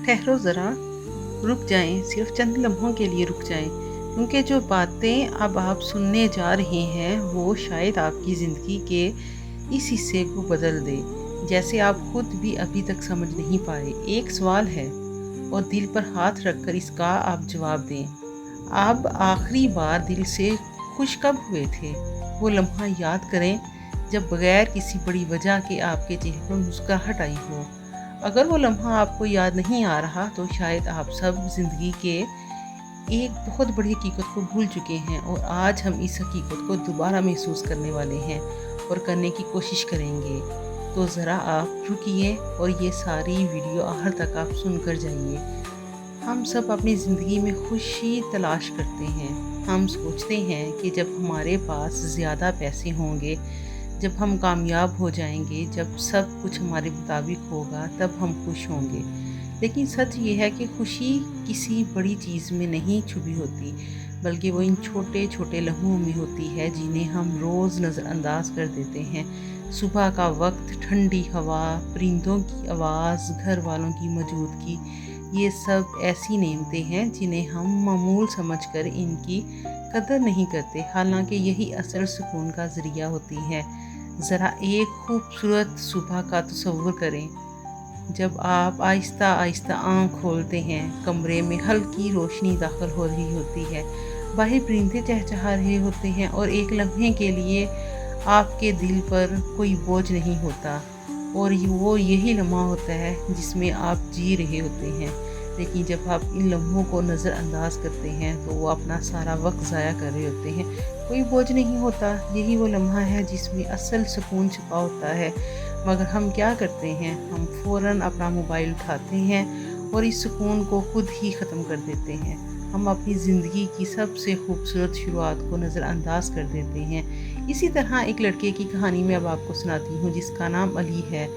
ठहरो ज़रा, रुक जाएं, सिर्फ चंद लम्हों के लिए रुक जाएं, क्योंकि जो बातें अब आप सुनने जा रहे हैं वो शायद आपकी ज़िंदगी के इस हिस्से को बदल दे, जैसे आप खुद भी अभी तक समझ नहीं पाए। एक सवाल है और दिल पर हाथ रखकर इसका आप जवाब दें। आप आखिरी बार दिल से खुश कब हुए थे? वो लम्हा याद करें जब बगैर किसी बड़ी वजह के आपके चेहरे पर मुस्कुराहट आई हो। अगर वो लम्हा आपको याद नहीं आ रहा तो शायद आप सब ज़िंदगी के एक बहुत बड़ी हकीकत को भूल चुके हैं, और आज हम इस हकीकत को दोबारा महसूस करने वाले हैं और करने की कोशिश करेंगे। तो ज़रा आप रुकिए और ये सारी वीडियो आखिर तक आप सुनकर जाइए। हम सब अपनी ज़िंदगी में खुशी तलाश करते हैं। हम सोचते हैं कि जब हमारे पास ज़्यादा पैसे होंगे, जब हम कामयाब हो जाएंगे, जब सब कुछ हमारे मुताबिक होगा, तब हम खुश होंगे। लेकिन सच ये है कि खुशी किसी बड़ी चीज़ में नहीं छुपी होती, बल्कि वो इन छोटे छोटे लम्हों में होती है जिन्हें हम रोज़ नज़रअंदाज कर देते हैं। सुबह का वक्त, ठंडी हवा, परिंदों की आवाज़, घर वालों की मौजूदगी, ये सब ऐसी नेमतें हैं जिन्हें हम मामूल समझकर इनकी कदर नहीं करते, हालांकि यही असल सुकून का ज़रिया होती है। ज़रा एक खूबसूरत सुबह का तसव्वुर करें, जब आप आहिस्ता आहिस्ता आँख खोलते हैं, कमरे में हल्की रोशनी दाखिल हो रही होती है, बाहर परिंदे चहचहा रहे होते हैं और एक लम्हे के लिए आपके दिल पर कोई बोझ नहीं होता, और वो यही लम्हा होता है जिसमें आप जी रहे होते हैं। लेकिन जब आप इन लम्हों को नज़रअंदाज करते हैं तो वो अपना सारा वक्त ज़ाया कर रहे होते हैं। कोई बोझ नहीं होता, यही वो लम्हा है जिसमें असल सुकून छुपा होता है। मगर हम क्या करते हैं, हम फ़ौरन अपना मोबाइल उठाते हैं और इस सुकून को खुद ही ख़त्म कर देते हैं। हम अपनी ज़िंदगी की सबसे खूबसूरत शुरुआत को नज़रअंदाज कर देते हैं। इसी तरह एक लड़के की कहानी मैं अब आपको सुनाती हूँ जिसका नाम अली है।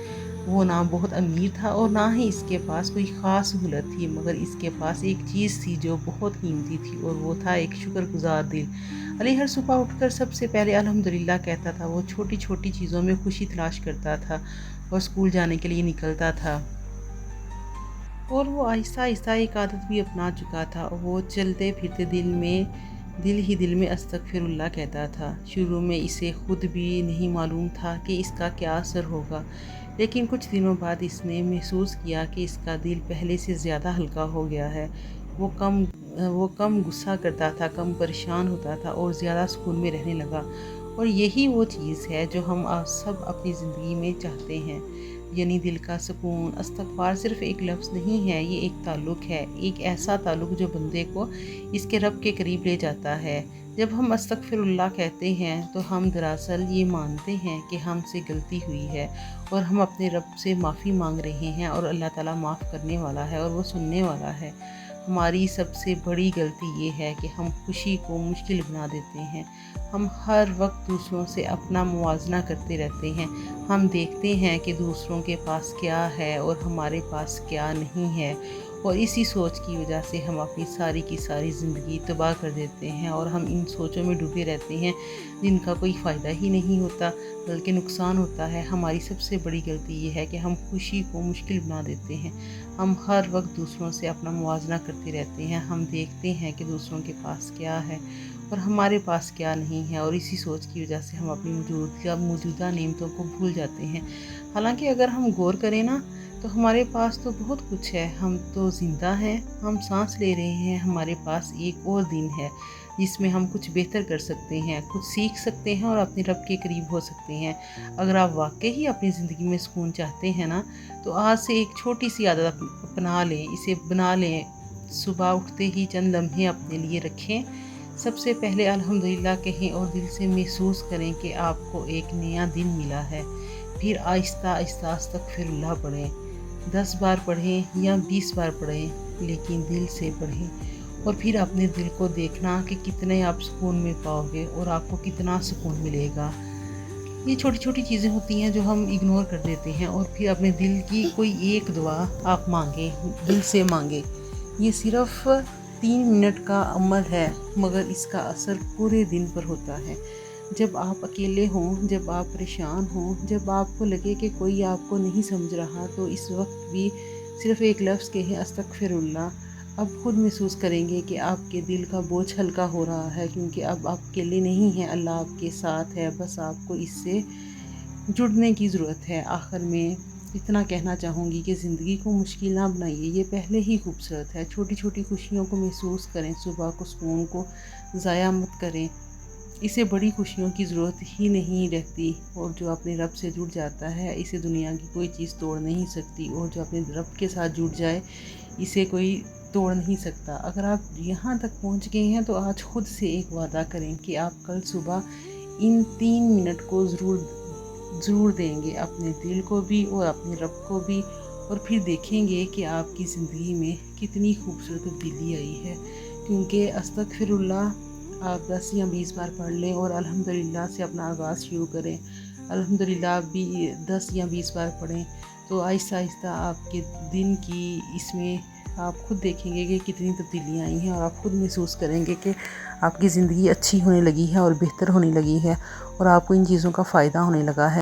वो ना बहुत अमीर था और ना ही इसके पास कोई ख़ास सहूलत थी, मगर इसके पास एक चीज़ थी जो बहुत कीमती थी, और वो था एक शुक्रगुज़ार दिल। अली हर सुबह उठकर सबसे पहले अल्हम्दुलिल्लाह कहता था। वो छोटी छोटी चीज़ों में खुशी तलाश करता था और स्कूल जाने के लिए निकलता था, और वो आहिस्ता आहिस्ता एक आदत भी अपना चुका था। वो चलते फिरते दिल में अस्तगफिरुल्लाह कहता था। शुरू में इसे खुद भी नहीं मालूम था कि इसका क्या असर होगा, लेकिन कुछ दिनों बाद इसने महसूस किया कि इसका दिल पहले से ज़्यादा हल्का हो गया है। वो कम गुस्सा करता था, कम परेशान होता था और ज़्यादा सुकून में रहने लगा। और यही वो चीज़ है जो हम सब अपनी ज़िंदगी में चाहते हैं, यानी दिल का सुकून। इस्तग़फ़ार सिर्फ़ एक लफ्ज़ नहीं है, ये एक ताल्लुक़ है, एक ऐसा ताल्लुक़ जो बंदे को इसके रब के करीब ले जाता है। जब हम अस्तग़फ़िरुल्लाह कहते हैं तो हम दरअसल ये मानते हैं कि हमसे गलती हुई है और हम अपने रब से माफ़ी मांग रहे हैं, और अल्लाह ताला माफ़ करने वाला है और वो सुनने वाला है। हमारी सबसे बड़ी गलती ये है कि हम खुशी को मुश्किल बना देते हैं। हम हर वक्त दूसरों से अपना मुवाज़ना करते रहते हैं। हम देखते हैं कि दूसरों के पास क्या है और हमारे पास क्या नहीं है, और इसी सोच की वजह से हम अपनी सारी की सारी ज़िंदगी तबाह कर देते हैं, और हम इन सोचों में डूबे रहते हैं जिनका कोई फ़ायदा ही नहीं होता बल्कि नुकसान होता है। हमारी सबसे बड़ी गलती ये है कि हम खुशी को मुश्किल बना देते हैं। हम हर वक्त दूसरों से अपना मुवाज़ना करते रहते हैं। हम देखते हैं कि दूसरों के पास क्या है और हमारे पास क्या नहीं है, और इसी सोच की वजह से हम अपनी मौजूदा नेमतों को भूल जाते हैं। हालांकि अगर हम गौर करें ना, तो हमारे पास तो बहुत कुछ है। हम तो ज़िंदा हैं, हम सांस ले रहे हैं, हमारे पास एक और दिन है जिसमें हम कुछ बेहतर कर सकते हैं, कुछ सीख सकते हैं और अपने रब के करीब हो सकते हैं। अगर आप वाकई ही अपनी ज़िंदगी में सुकून चाहते हैं ना, तो आज से एक छोटी सी आदत अपना लें, इसे बना लें। सुबह उठते ही चंद लम्हे अपने लिए रखें। सबसे पहले अल्हम्दुलिल्लाह कहें और दिल से महसूस करें कि आपको एक नया दिन मिला है। फिर आहिस्ता आहिस्ता अस्तगफिरुल्लाह पढ़ें, 10 बार पढ़ें या 20 बार पढ़ें, लेकिन दिल से पढ़ें। और फिर अपने दिल को देखना कि कितने आप सुकून में पाओगे और आपको कितना सुकून मिलेगा। ये छोटी छोटी चीज़ें होती हैं जो हम इग्नोर कर देते हैं, और फिर अपने दिल की कोई एक दुआ आप मांगें, दिल से मांगें। ये सिर्फ़ 3 मिनट का अमल है, मगर इसका असर पूरे दिन पर होता है। जब आप अकेले हों, जब आप परेशान हों, जब आपको लगे कि कोई आपको नहीं समझ रहा, तो इस वक्त भी صرف ایک لفظ کہیں استغفر اللہ، اب خود محسوس کریں گے کہ آپ کے دل کا بوجھ ہلکا ہو رہا ہے، کیونکہ اب آپ اکیلے نہیں ہیں، اللہ آپ کے ساتھ ہے، بس آپ کو اس سے جڑنے کی ضرورت ہے۔ آخر میں اتنا کہنا چاہوں گی کہ زندگی کو مشکل نہ بنائیے، یہ پہلے ہی خوبصورت ہے۔ چھوٹی چھوٹی خوشیوں کو محسوس کریں، صبح کو سکون کو ضائع مت کریں، اسے بڑی خوشیوں کی ضرورت ہی نہیں رہتی، اور جو اپنے رب سے جڑ جاتا ہے اسے دنیا کی کوئی چیز توڑ نہیں سکتی، اور جو اپنے رب کے ساتھ جڑ جائے اسے کوئی توڑ نہیں سکتا۔ اگر آپ یہاں تک پہنچ گئے ہیں تو آج خود سے ایک وعدہ کریں کہ آپ کل صبح ان 3 منٹ کو ضرور دیں گے، اپنے دل کو بھی اور اپنے رب کو بھی، اور پھر دیکھیں گے کہ آپ کی زندگی میں کتنی خوبصورت تبدیلی آئی ہے۔ کیونکہ استغفر اللہ آپ 10 یا 20 بار پڑھ لیں اور الحمدللہ سے اپنا آغاز شروع کریں، الحمدللہ آپ بھی 10 یا 20 بار پڑھیں، تو آہستہ آہستہ آپ کے دن کی اس میں آپ خود دیکھیں گے کہ کتنی تبدیلیاں آئی ہیں، اور آپ خود محسوس کریں گے کہ آپ کی زندگی اچھی ہونے لگی ہے اور بہتر ہونے لگی ہے، اور آپ کو ان چیزوں کا فائدہ ہونے لگا ہے۔